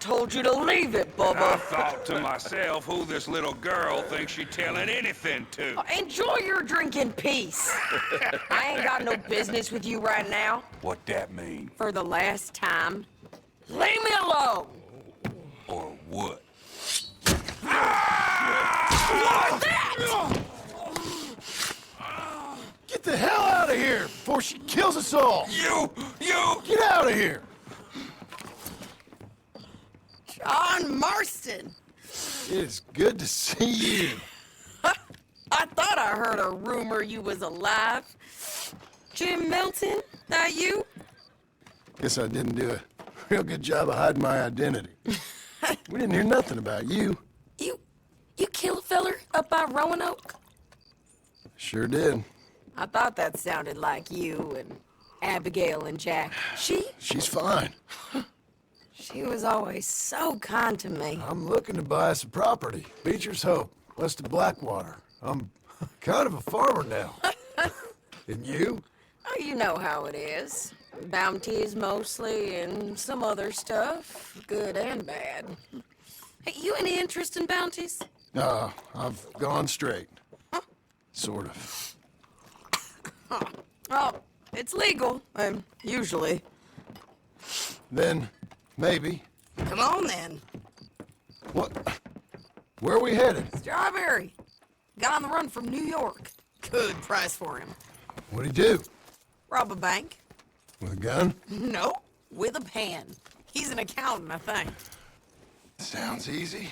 told you to leave it, I Bubba. thought to myself, who this little girl thinks she telling anything to? Enjoy your drink in peace. I ain't got no business with you right now. What that mean? For the last time, leave me alone. Or what? What's that? Get the hell out of here before she kills us all! You! Get out of here! John Marston. It's good to see you. I thought I heard a rumor you was alive. Jim Milton, that you? Guess I didn't do a real good job of hiding my identity. We didn't hear nothing about you. You killed a feller up by Roanoke? Sure did. I thought that sounded like you and Abigail and Jack. She's fine. She was always so kind to me. I'm looking to buy some property. Beecher's Hope, west of Blackwater. I'm kind of a farmer now. And you? Oh, you know how it is. Bounties mostly, and some other stuff, good and bad. Hey, you any interest in bounties? I've gone straight. Sort of. Oh, it's legal, usually. Then, maybe. Come on, then. What? Where are we headed? Strawberry. Got on the run from New York. Good price for him. What'd he do? Rob a bank? With a gun? No, with a pen. He's an accountant, I think. Sounds easy.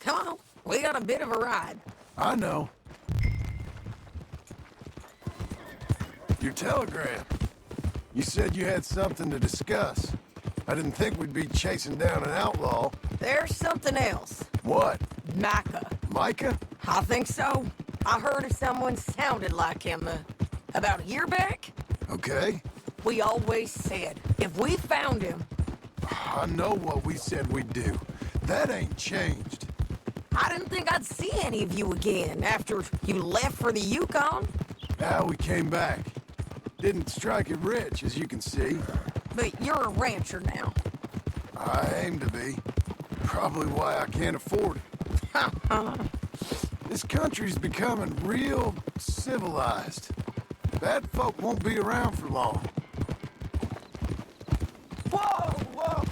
Come on, we got a bit of a ride. I know. Your telegram. You said you had something to discuss. I didn't think we'd be chasing down an outlaw. There's something else. What? Micah. Micah? I think so. I heard of someone sounded like him about a year back. Okay. We always said, if we found him... I know what we said we'd do. That ain't changed. I didn't think I'd see any of you again after you left for the Yukon. Now we came back. Didn't strike it rich, as you can see. But you're a rancher now. I aim to be. Probably why I can't afford it. This country's becoming real civilized. Bad folk won't be around for long. Whoa, whoa!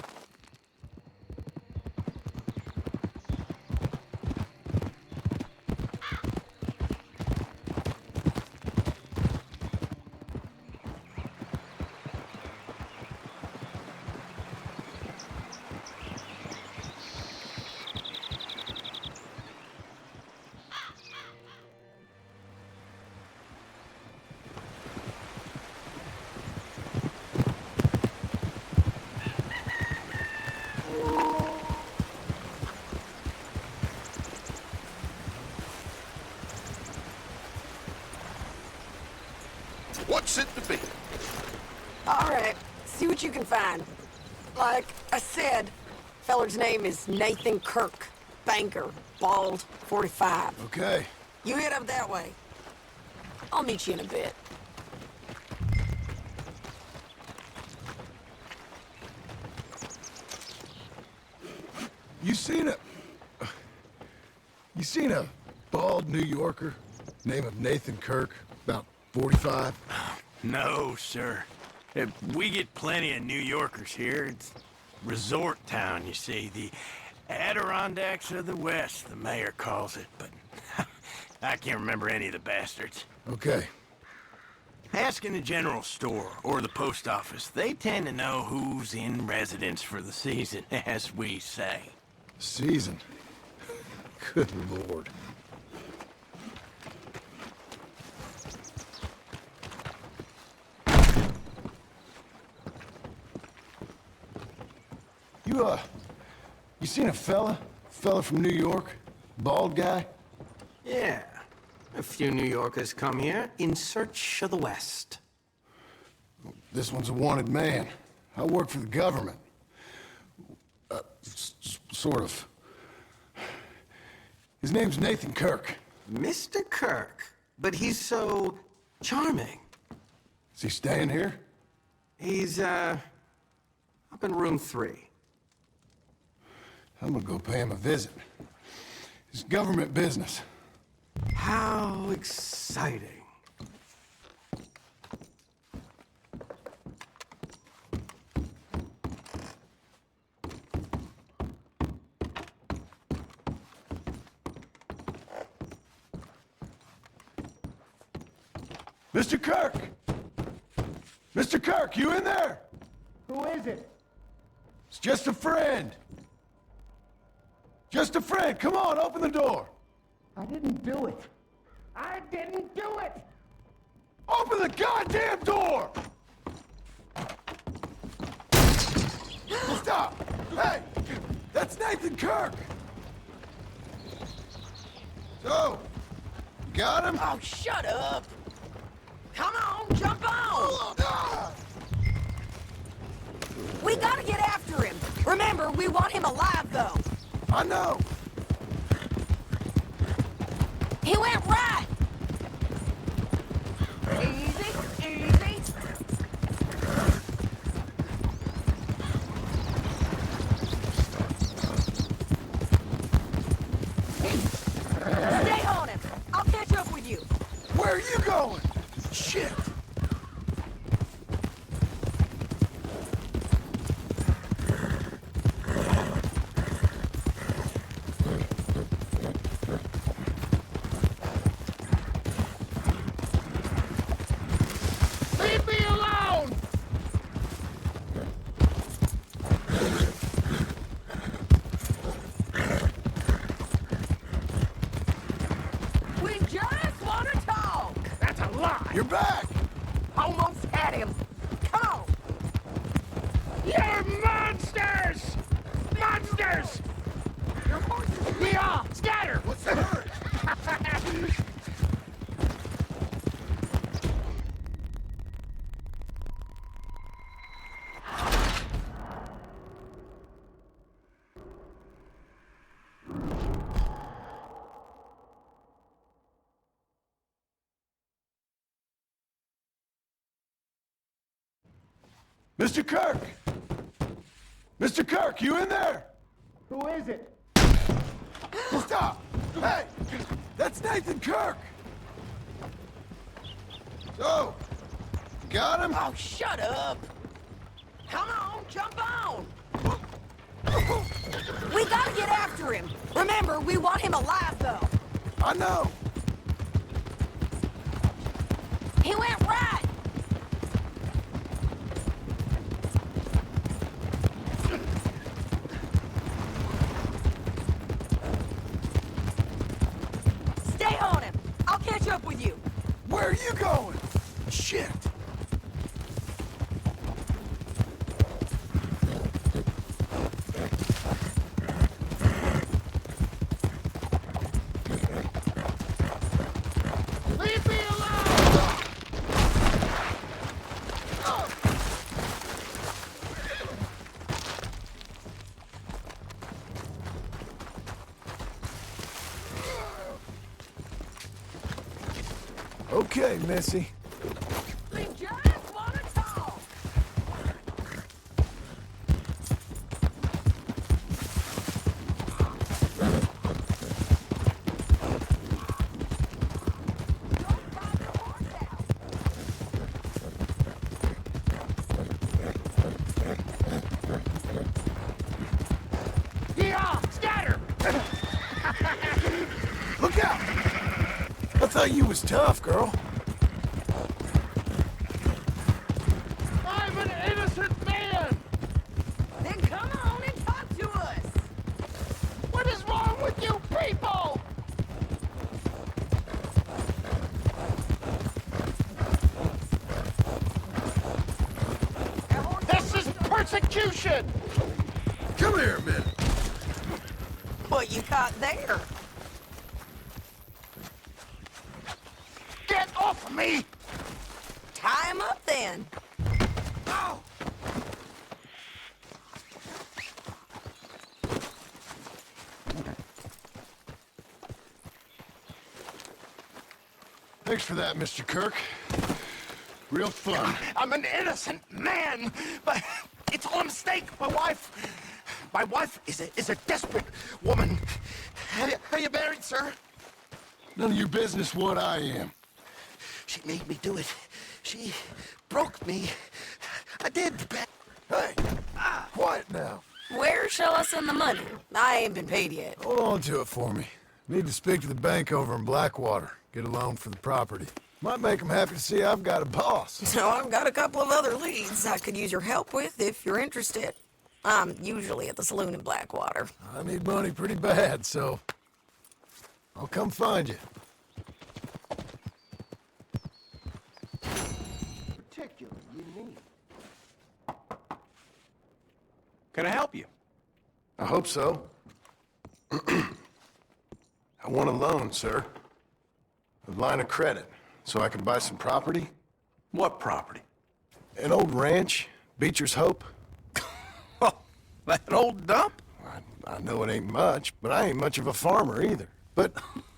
What's it to be? All right, see what you can find. Like I said, feller's name is Nathan Kirk. Banker, bald, 45. Okay. You head up that way. I'll meet you in a bit. You seen a bald New Yorker, name of Nathan Kirk, about 45? No, sir. We get plenty of New Yorkers here. It's resort town, you see. The Adirondacks of the West, the mayor calls it, but I can't remember any of the bastards. Okay. Ask in the general store or the post office. They tend to know who's in residence for the season, as we say. Season. Good Lord. You seen a fella? Fella from New York? Bald guy? Yeah. A few New Yorkers come here in search of the West. This one's a wanted man. I work for the government. Sort of. His name's Nathan Kirk. Mr. Kirk? But he's so charming. Is he staying here? He's, up in room 3. I'm gonna go pay him a visit. It's government business. How exciting. Mr. Kirk! Mr. Kirk, you in there? Who is it? It's just a friend. Just a friend. Come on, open the door. I didn't do it. I didn't do it! Open the goddamn door! Stop! Hey! That's Nathan Kirk! So, you got him? Oh, shut up! Come on, jump on! Ah! We gotta get after him! Remember, we want him alive, though! I know! He went right! Easy, easy! Stay on him! I'll catch up with you! Where are you going? Shit! Leave me alone! We just want to talk! That's a lie! You're back! Almost had him! Come on! You're monsters! Monsters! Your horse is... We all scatter! What's the hurry? Mr. Kirk! Mr. Kirk, you in there? Who is it? Stop! Hey! That's Nathan Kirk! So, got him? Oh, shut up! Come on, jump on! We gotta get after him! Remember, we want him alive, though! I know! He went right! Stay on him! I'll catch up with you! Where are you going? Shit! Leave me alone! Okay, Missy. We just want to talk! Don't ride the horse out! Yeah, scatter! Look out! I thought you was tough, girl. I'm an innocent man! Then come on and talk to us! What is wrong with you people? This is persecution! Come here a minute. What you caught there? Get off of me! Tie him up, then! Ow! Thanks for that, Mr. Kirk. Real fun. I'm an innocent man, but it's all a mistake. My wife My wife is a desperate woman. Are you married, sir? None of your business what I am. She made me do it. She broke me. I did. Hey, quiet now. Where shall I send the money? I ain't been paid yet. Hold on to it for me. Need to speak to the bank over in Blackwater. Get a loan for the property. Might make them happy to see I've got a boss. So I've got a couple of other leads I could use your help with if you're interested. I'm usually at the saloon in Blackwater. I need money pretty bad, so I'll come find you. Particular, you need. Can I help you? I hope so. I want a loan, sir. A line of credit, so I can buy some property. What property? An old ranch, Beecher's Hope. Oh, that old dump? I know it ain't much, but I ain't much of a farmer either. But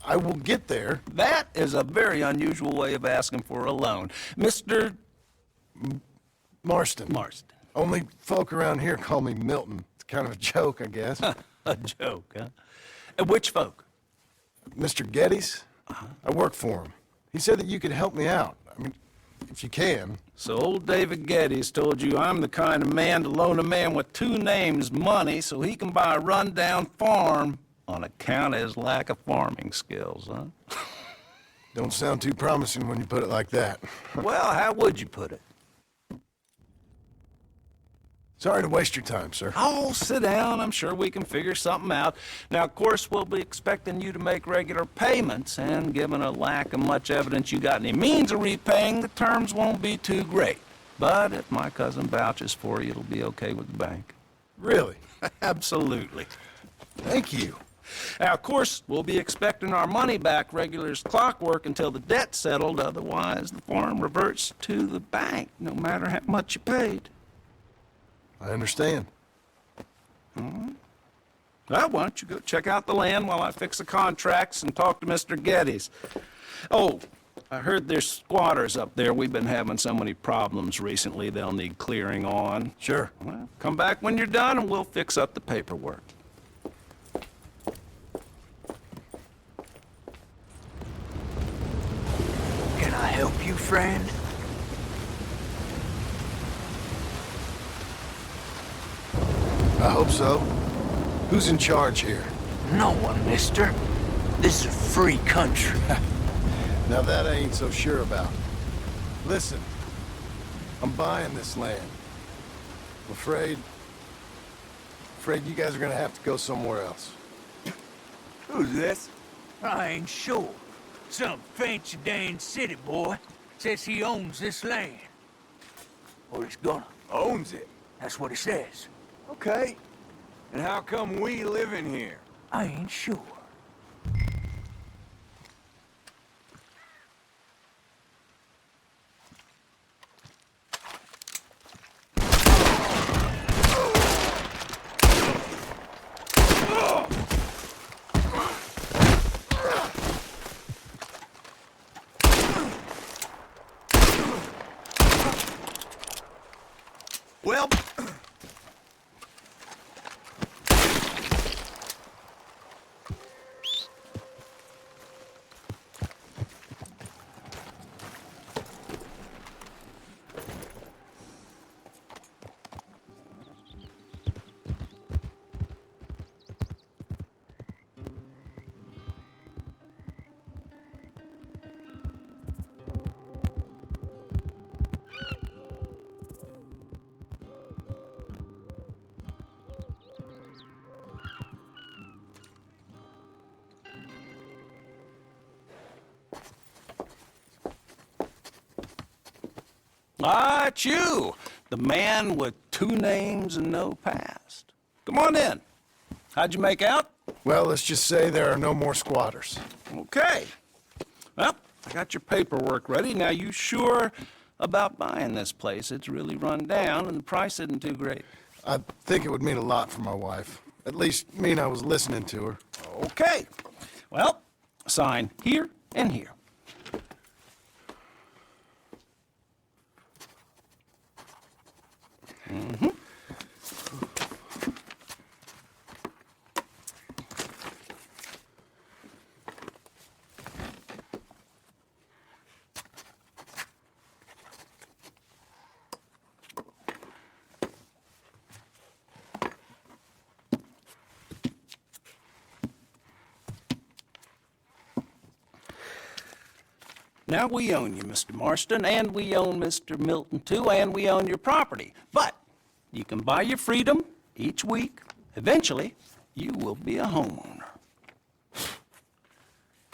I will get there. That is a very unusual way of asking for a loan. Mr. Marston. Marston. Only folk around here call me Milton. It's kind of a joke, I guess. A joke, huh? And which folk? Mr. Geddes? I work for him. He said that you could help me out. I mean, if you can. So old David Geddes told you I'm the kind of man to loan a man with two names money so he can buy a rundown farm on account of his lack of farming skills, huh? Don't sound too promising when you put it like that. Well, how would you put it? Sorry to waste your time, sir. Oh, sit down. I'm sure we can figure something out. Now, of course, we'll be expecting you to make regular payments, and given a lack of much evidence you got any means of repaying, the terms won't be too great. But if my cousin vouches for you, it'll be okay with the bank. Really? Absolutely. Thank you. Now, of course, we'll be expecting our money back regular as clockwork until the debt's settled. Otherwise, the farm reverts to the bank, no matter how much you paid. I understand. Well, why don't you go check out the land while I fix the contracts and talk to Mr. Geddes. Oh, I heard there's squatters up there. We've been having so many problems recently, they'll need clearing on. Sure. Well, come back when you're done and we'll fix up the paperwork. Can I help you, friend? I hope so. Who's in charge here? No one, mister. This is a free country. Now that I ain't so sure about. Listen, I'm buying this land. I'm afraid you guys are gonna have to go somewhere else. Who's this? I ain't sure. Some fancy Dan city boy says he owns this land. Or he's gonna. Owns it. That's what he says. Okay. And how come we live in here? I ain't sure. Well, Ah, it's you, the man with two names and no past. Come on in. How'd you make out? Well, let's just say there are no more squatters. Okay. Well, I got your paperwork ready. Now, you sure about buying this place? It's really run down, and the price isn't too great. I think it would mean a lot for my wife. At least mean I was listening to her. Okay. Well, sign here and here. Now, we own you, Mr. Marston, and we own Mr. Milton, too, and we own your property. But you can buy your freedom each week. Eventually, you will be a homeowner.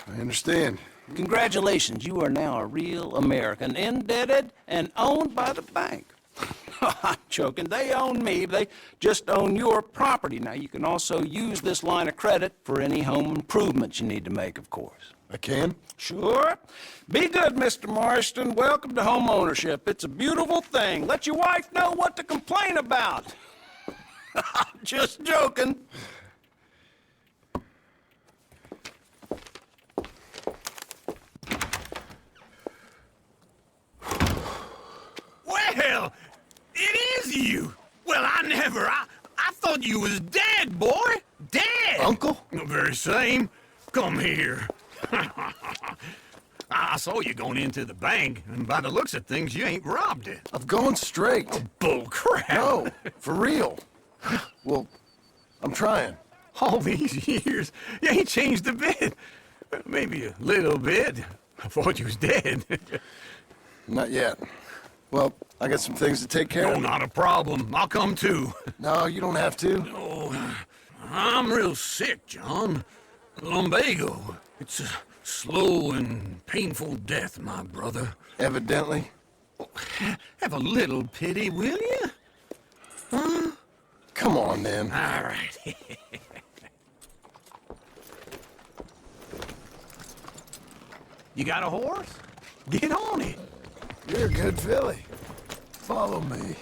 I understand. Congratulations, you are now a real American, indebted and owned by the bank. I'm joking. They own me. They just own your property. Now, you can also use this line of credit for any home improvements you need to make, of course. I can? Sure. Be good, Mr. Marston. Welcome to home ownership. It's a beautiful thing. Let your wife know what to complain about. Just joking. Well, it is you. Well, I thought you was dead, boy. Dead. Uncle? The very same. Come here. I saw you going into the bank, and by the looks of things, you ain't robbed it. I've gone straight. Bull crap. No, for real. Well, I'm trying. All these years, you ain't changed a bit. Maybe a little bit. I thought you was dead. Not yet. Well, I got some things to take care No, of. not a problem. I'll come too. No, you don't have to. Oh, I'm real sick, John. Lumbago. It's a slow and painful death, my brother. Evidently. Have a little pity, will you? Huh? Come on, then. All right. You got a horse? Get on it. You're a good filly. Follow me.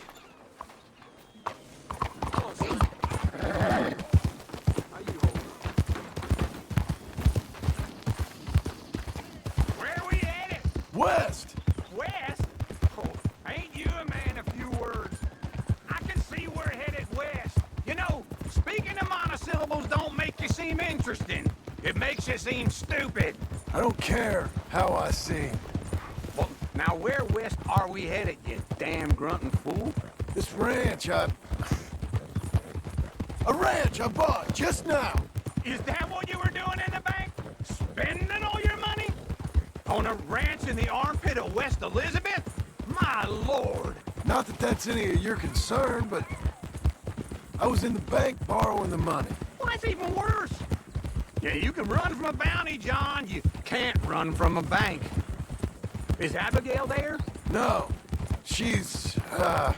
Where are we headed? West! West? Oh, ain't you a man of few words? I can see we're headed west. You know, speaking of monosyllables don't make you seem interesting. It makes you seem stupid. I don't care how I sing. Well, now where west are we headed, you damn grunting fool? This ranch I bought just now. Is that what you were doing in the bank? Spending all your money? On a ranch in the armpit of West Elizabeth? My lord! Not that that's any of your concern, but I was in the bank borrowing the money. Well, that's even worse. Yeah, you can run from a bounty, John. You can't run from a bank. Is Abigail there? No, she's, her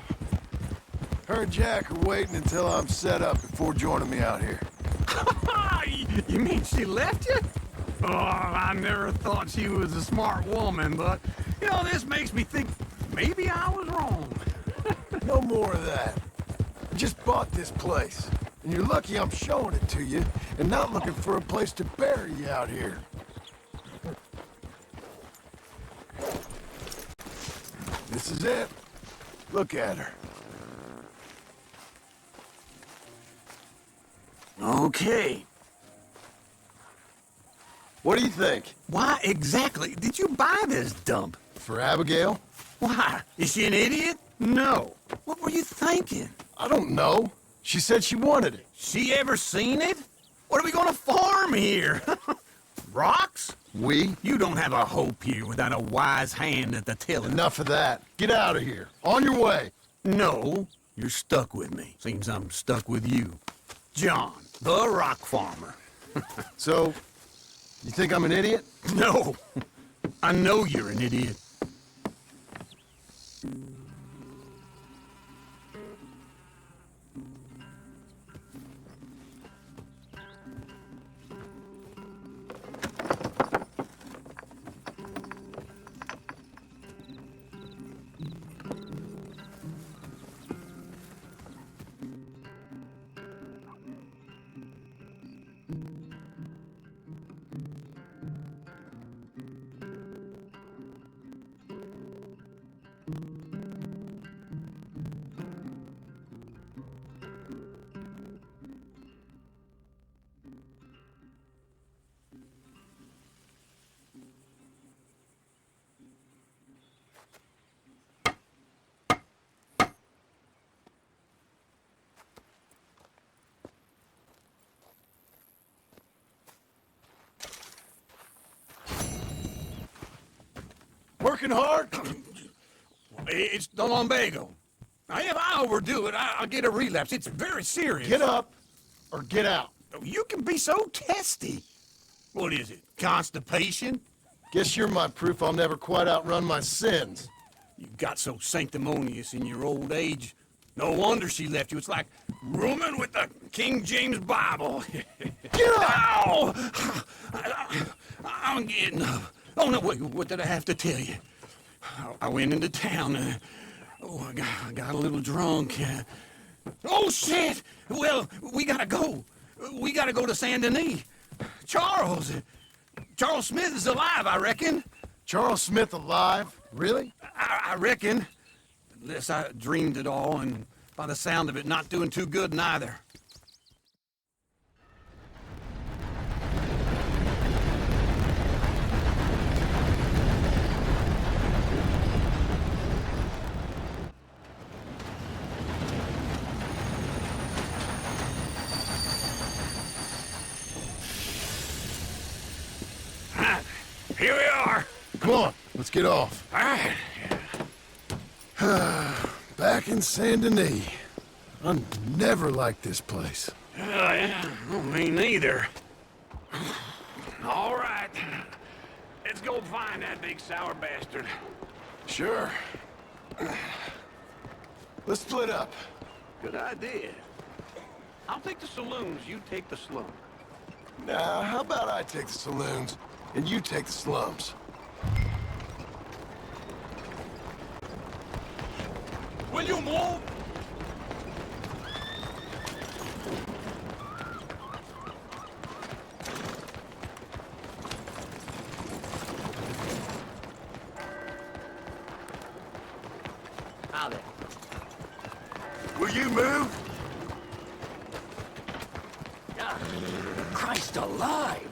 and Jack are waiting until I'm set up before joining me out here. You mean she left you? Oh, I never thought she was a smart woman, but, you know, this makes me think maybe I was wrong. No more of that. I just bought this place, and you're lucky I'm showing it to you and not looking for a place to bury you out here. This is it. Look at her. Okay. What do you think? Why exactly did you buy this dump? For Abigail? Why? Is she an idiot? No. What were you thinking? I don't know. She said she wanted it. She ever seen it? What are we gonna farm here? Rocks? We? You don't have a hope here without a wise hand at the tiller. Enough of that. Get out of here. On your way. No, you're stuck with me. Seems I'm stuck with you. John, the rock farmer. So, you think I'm an idiot? No, I know you're an idiot. working hard? It's the lumbago. Now, if I overdo it, I'll get a relapse. It's very serious. Get up or get out. You can be so testy. What is it, constipation? Guess you're my proof I'll never quite outrun my sins. You got so sanctimonious in your old age. No wonder she left you. It's like rooming with the King James Bible. Get up! Ow! I'm getting up. Oh, no, wait, what did I have to tell you? I went into town. I got a little drunk. Oh, shit! Well, we gotta go. We gotta go to Saint Denis. Charles Smith is alive, I reckon. Charles Smith alive? Really? I reckon. Unless I dreamed it all, and by the sound of it, not doing too good neither. Here we are. Come on, let's get off. All right. Back in Saint Denis. I never liked this place. Yeah, well, me neither. All right. Let's go find that big sour bastard. Sure. Let's split up. Good idea. I'll take the saloons, you take the slum. Now, how about I take the saloons and you take the slums? Will you move? Now then. Will you move? Christ alive!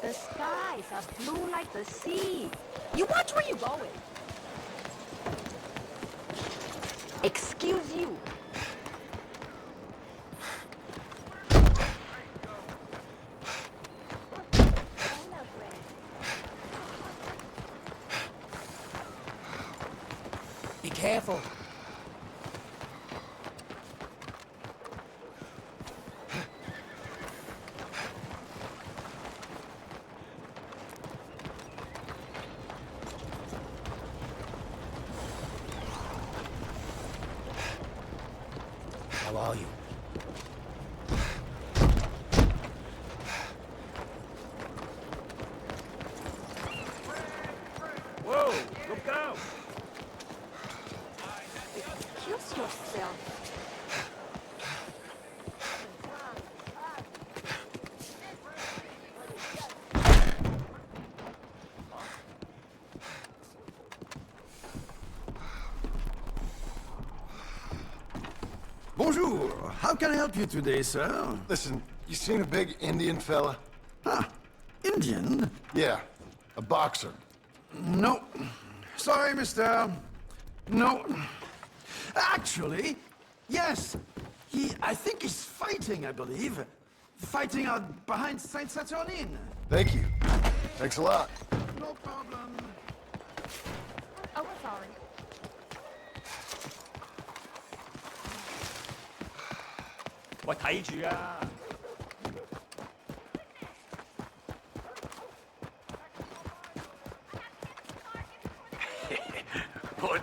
The skies are blue like the sea. You watch where you're going. Excuse you. Be careful. How are you? Whoa, look out! Excuse yourself. Bonjour. How can I help you today, sir? Listen, you seen a big Indian fella? Ah, Indian? Yeah, a boxer. No. Sorry, mister. No. Actually, yes. I think he's fighting, I believe. Fighting out behind Saint Saturnin. Thank you. Thanks a lot. No problem. Oh, sorry. What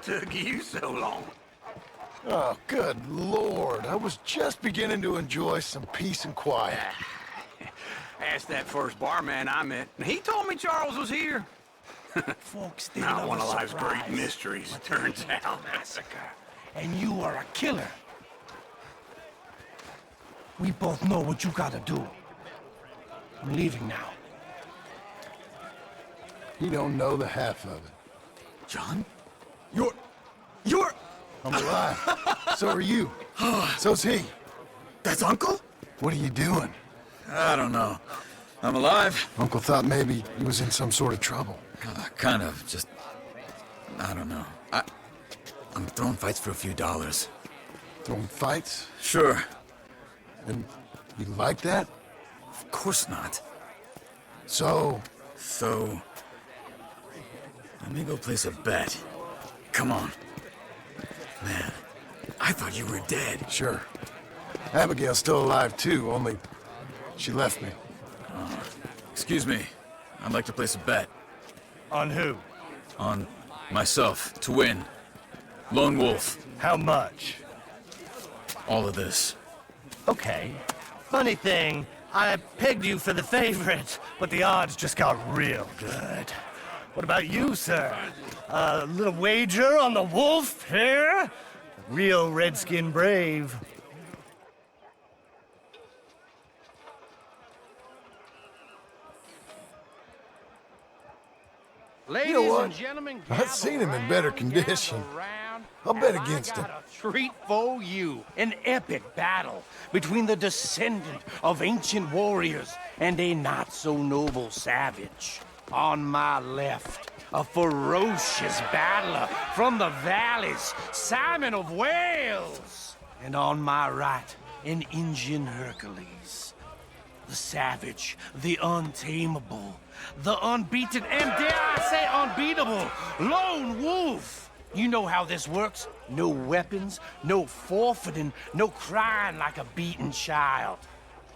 took you so long? Oh, good Lord. I was just beginning to enjoy some peace and quiet. Asked that first barman I met, and he told me Charles was here. Folks, they Not love one a of life's surprise. great mysteries, turns out. Massacre. And you are a killer. We both know what you gotta do. I'm leaving now. You don't know the half of it. John? You're... I'm alive. So are you. So's he. That's Uncle? What are you doing? I don't know. I'm alive. Uncle thought maybe he was in some sort of trouble. Kind of, just... I don't know. I'm throwing fights for a few dollars. Throwing fights? Sure. And you like that? Of course not. So, let me go place a bet. Come on. Man, I thought you were dead. sure. Abigail's still alive too, only she left me. Excuse me. I'd like to place a bet. On who? On myself, to win. Lone Wolf. How much? All of this. Okay. Funny thing, I pegged you for the favorite, but the odds just got real good. What about you, sir? A little wager on the wolf here? Real redskin brave. Ladies You know what? and gentlemen, I've seen him in better condition. I'll bet against him. A treat for you. An epic battle between the descendant of ancient warriors and a not-so-noble savage. On my left, a ferocious battler from the valleys, Simon of Wales. And on my right, an Indian Hercules. The savage, the untamable, the unbeaten, and dare I say unbeatable, Lone Wolf. You know how this works. No weapons, no forfeiting, no crying like a beaten child.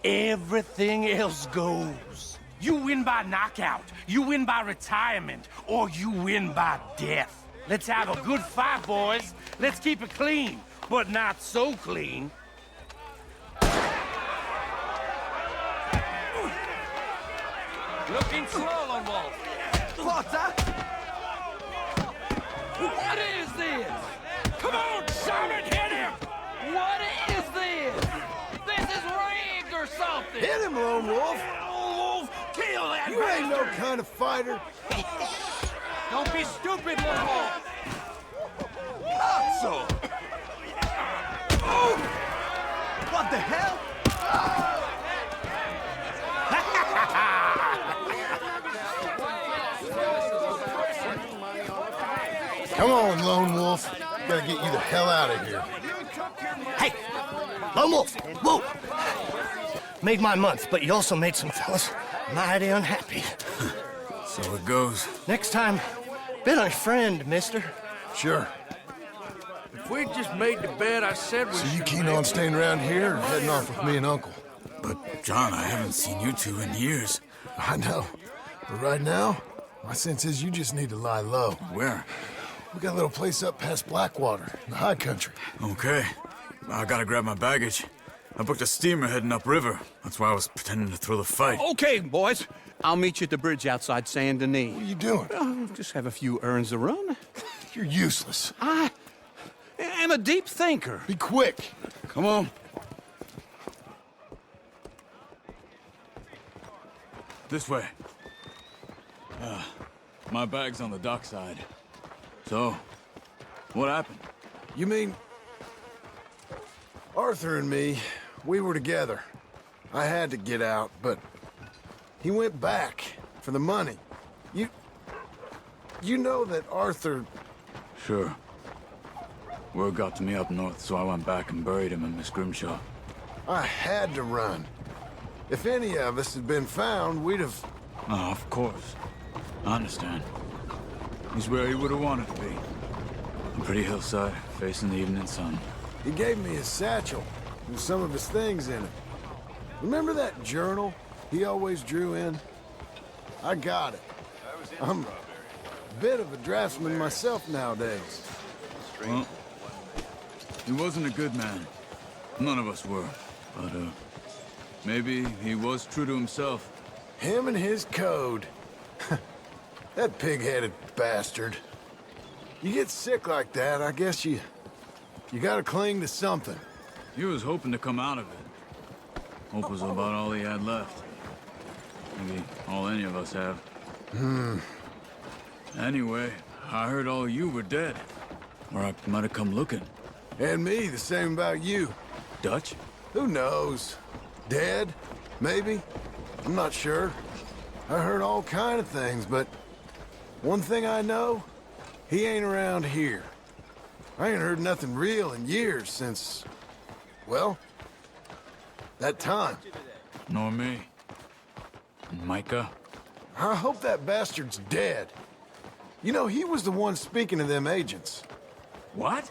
Everything else goes. You win by knockout, you win by retirement, or you win by death. Let's have a good fight, boys. Let's keep it clean, but not so clean. Looking slow, Lone Wolf. Potter? What is this? Come on, Simon, hit him! What is this? This is rigged or something! Hit him, Lone Wolf! Lone Wolf, kill that You ain't no bastard! kind of fighter. Don't be stupid, Lone Wolf! So. What the hell? Come on, Lone Wolf. Gotta get you the hell out of here. Hey! Lone Wolf! Whoa! Made my month, but you also made some fellas mighty unhappy. So it goes. Next time, bet on a friend, mister. Sure. If we just made the bed I said we So you keen on staying around here or heading off with me and Uncle? But, John, I haven't seen you two in years. I know. But right now, my sense is you just need to lie low. Where? We got a little place up past Blackwater, in the high country. Okay. I gotta grab my baggage. I booked a steamer heading upriver. That's why I was pretending to throw the fight. Okay, boys. I'll meet you at the bridge outside Saint Denis. What are you doing? Oh, just have a few errands to run. You're useless. I am a deep thinker. Be quick. Come on. This way. My bag's on the dockside. So, what happened? You mean... Arthur and me, we were together. I had to get out, but... he went back for the money. You know that Arthur... Sure. Word got to me up north, so I went back and buried him in Miss Grimshaw. I had to run. If any of us had been found, we'd have... Oh, of course. I understand. He's where he would have wanted to be. A pretty hillside, facing the evening sun. He gave me his satchel with some of his things in it. Remember that journal he always drew in? I got it. I'm a bit of a draftsman myself nowadays. Well, he wasn't a good man. None of us were. But, maybe he was true to himself. Him and his code. That pig-headed bastard. You get sick like that, I guess you gotta cling to something. He was hoping to come out of it. Hope was about all he had left. Maybe all any of us have. Anyway, I heard all you were dead. Or I might have come looking. And me, the same about you. Dutch? Who knows? Dead? Maybe? I'm not sure. I heard all kind of things, but one thing I know, he ain't around here. I ain't heard nothing real in years since, well, that time. Nor me. And Micah? I hope that bastard's dead. You know, he was the one speaking to them agents. What?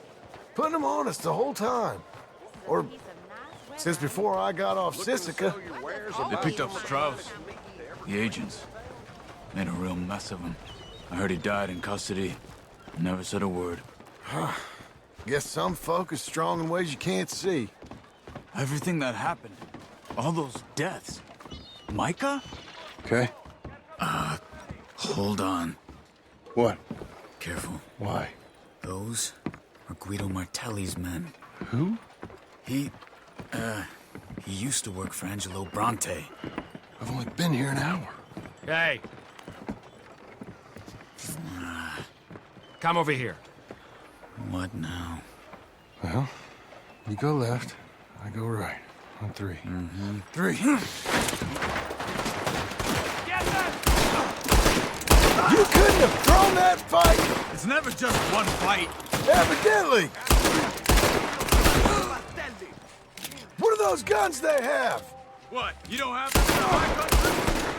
Putting them on us the whole time. Or since before I got off Sisika. They picked up Strauss. The agents. Made a real mess of him. I heard he died in custody. Never said a word. Guess some folk is strong in ways you can't see. Everything that happened. All those deaths. Micah? Okay. Hold on. What? Careful. Why? Those are Guido Martelli's men. Who? He used to work for Angelo Bronte. I've only been here an hour. Hey. Come over here. What now? Well, you go left, I go right. On three. Three. You couldn't have thrown that fight! It's never just one fight. Evidently! What are those guns they have? What? You don't have this in my country?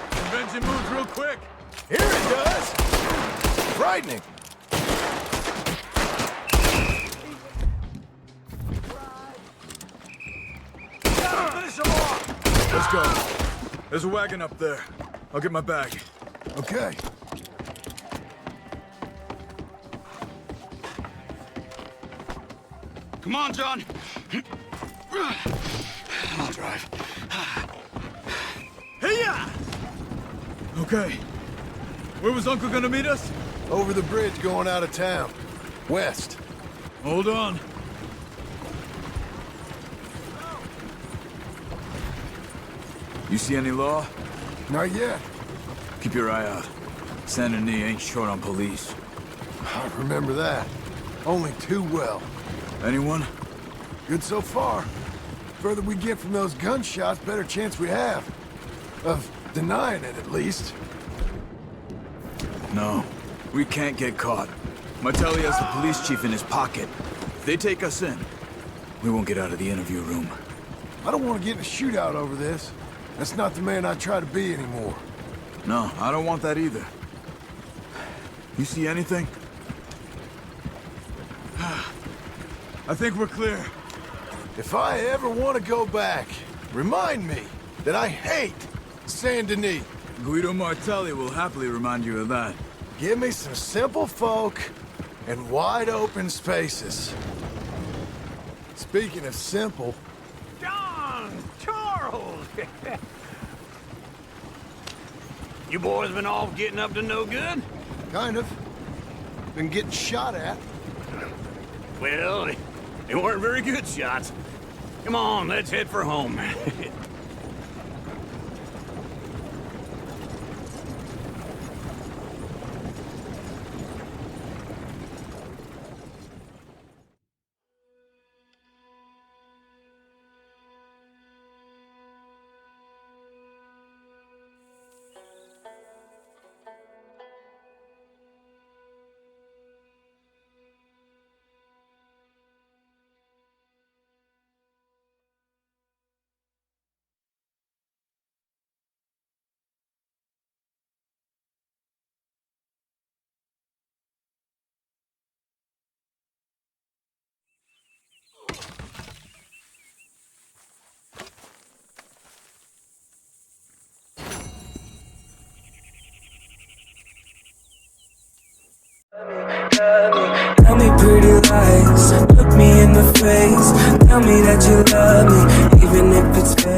Convention moves real quick. Here it does! Frightening. Let's go. There's a wagon up there. I'll get my bag. Okay. Come on, John. I'll drive. Hey-ya! Okay. Where was Uncle gonna meet us? Over the bridge going out of town. West. Hold on. You see any law? Not yet. Keep your eye out. Saint Denis ain't short on police. I remember that. Only too well. Anyone? Good so far. Further we get from those gunshots, better chance we have. Of denying it, at least. No. We can't get caught. Martelli has the police chief in his pocket. If they take us in, we won't get out of the interview room. I don't want to get in a shootout over this. That's not the man I try to be anymore. No, I don't want that either. You see anything? I think we're clear. If I ever want to go back, remind me that I hate Saint Denis. Guido Martelli will happily remind you of that. Give me some simple folk and wide open spaces. Speaking of simple... John! Charles! You boys been all getting up to no good? Kind of. Been getting shot at. Well, they weren't very good shots. Come on, let's head for home. Tell me pretty lies, look me in the face. Tell me that you love me, even if it's fake.